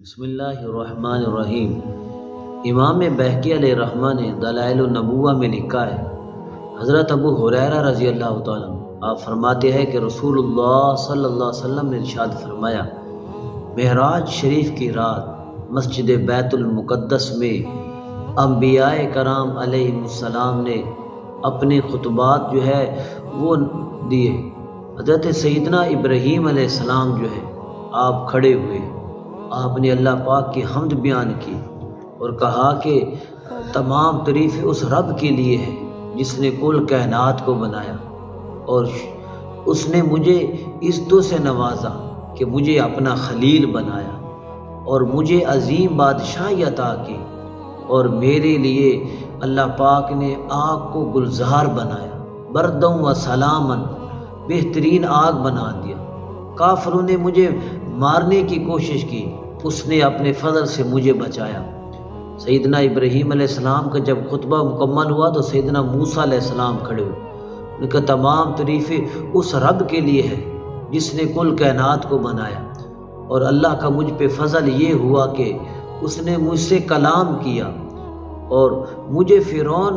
بسم اللہ الرحمن الرحیم۔ امام بہقی علیہ رحمہ نے دلائل النبوہ میں لکھا ہے، حضرت ابو ہریرہ رضی اللہ تعالیٰ عنہ آپ فرماتے ہیں کہ رسول اللہ صلی اللہ علیہ وسلم نے ارشاد فرمایا، معراج شریف کی رات مسجد بیت المقدس میں انبیاء کرام علیہ السلام نے اپنے خطبات وہ دیے۔ حضرت سیدنا ابراہیم علیہ السلام آپ کھڑے ہوئے، آپ نے اللہ پاک کی حمد بیان کی اور کہا کہ تمام تعریف اس رب کے لیے ہے جس نے کل کائنات کو بنایا، اور اس نے مجھے عزتوں سے نوازا کہ مجھے اپنا خلیل بنایا اور مجھے عظیم بادشاہی عطا کی، اور میرے لیے اللہ پاک نے آگ کو گلزار بنایا، بردوں و سلامن بہترین آگ بنا دیا۔ کافروں نے مجھے مارنے کی کوشش کی، اس نے اپنے فضل سے مجھے بچایا۔ سیدنا ابراہیم علیہ السلام کا جب خطبہ مکمل ہوا تو سیدنا موسیٰ علیہ السلام کھڑے ہوئے، ان کا تمام تعریفیں اس رب کے لیے ہے جس نے کل کائنات کو بنایا، اور اللہ کا مجھ پہ فضل یہ ہوا کہ اس نے مجھ سے کلام کیا اور مجھے فرعون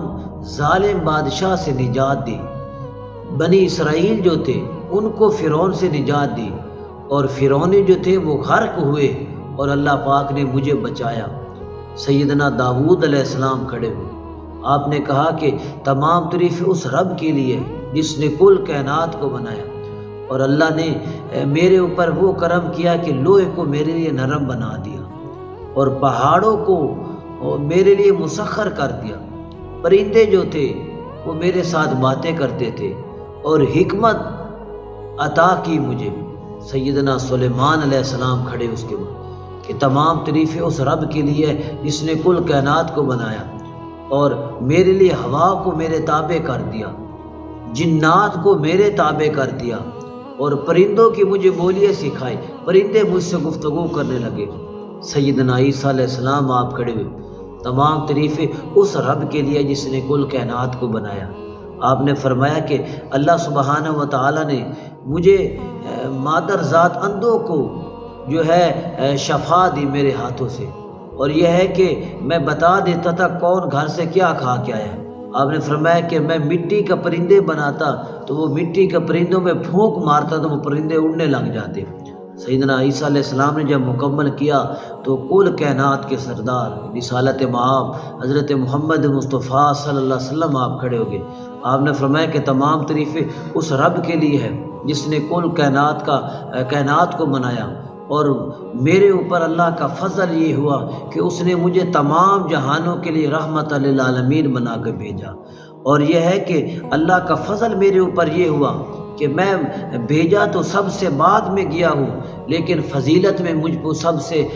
ظالم بادشاہ سے نجات دی۔ بنی اسرائیل جو تھے ان کو فرعون سے نجات دی، اور فرعونی جو تھے وہ غرق ہوئے اور اللہ پاک نے مجھے بچایا۔ سیدنا داؤد علیہ السلام کھڑے ہوئے، آپ نے کہا کہ تمام تعریف اس رب کے لیے جس نے کل کائنات کو بنایا، اور اللہ نے میرے اوپر وہ کرم کیا کہ لوہے کو میرے لیے نرم بنا دیا اور پہاڑوں کو میرے لیے مسخر کر دیا۔ پرندے جو تھے وہ میرے ساتھ باتیں کرتے تھے اور حکمت عطا کی مجھے۔ سیدنا سلیمان علیہ السلام کھڑے اس کے بعد کہ تمام تعریفیں اس رب کے لیے جس نے کل کائنات کو بنایا اور میرے لیے ہوا کو میرے تابع کر دیا، جنات کو میرے تابع کر دیا، اور پرندوں کی مجھے بولیاں سکھائی، پرندے مجھ سے گفتگو کرنے لگے۔ سیدنا عیسیٰ علیہ السلام آپ کھڑے ہوئے، تمام تعریفیں اس رب کے لیے جس نے کل کائنات کو بنایا۔ آپ نے فرمایا کہ اللہ سبحانہ و تعالیٰ نے مجھے مادر ذات اندھوں کو شفا دی میرے ہاتھوں سے، اور یہ ہے کہ میں بتا دیتا تھا کون گھر سے کیا کھا کے آیا۔ آپ نے فرمایا کہ میں مٹی کا پرندے بناتا تو وہ مٹی کے پرندوں میں پھونک مارتا تو وہ پرندے اڑنے لگ جاتے۔ سیدنا عیسیٰ علیہ السلام نے جب مکمل کیا تو کل کائنات کے سردار رسالت مآب حضرت محمد مصطفیٰ صلی اللہ علیہ وسلم آپ کھڑے ہو گئے۔ آپ نے فرمایا کہ تمام تعریفیں اس رب کے لیے ہے جس نے کل کائنات کو بنایا، اور میرے اوپر اللہ کا فضل یہ ہوا کہ اس نے مجھے تمام جہانوں کے لیے رحمت للعالمین بنا کر بھیجا۔ اور یہ ہے کہ اللہ کا فضل میرے اوپر یہ ہوا کہ میں بھیجا تو سب سے بعد میں گیا ہوں، لیکن فضیلت میں مجھ کو سب سے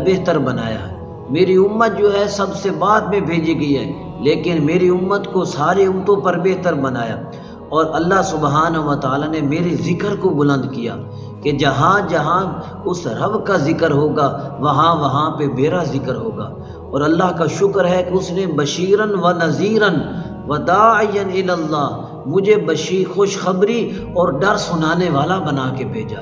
بہتر بنایا ہے۔ میری امت سب سے بعد میں بھیجی گئی ہے، لیکن میری امت کو ساری امتوں پر بہتر بنایا۔ اور اللہ سبحانہ و تعالیٰ نے میرے ذکر کو بلند کیا کہ جہاں جہاں اس رب کا ذکر ہوگا وہاں وہاں پہ میرا ذکر ہوگا۔ اور اللہ کا شکر ہے کہ اس نے بشیرن و نذیرن و داعین الی اللہ مجھے خوشخبری اور ڈر سنانے والا بنا کے بھیجا۔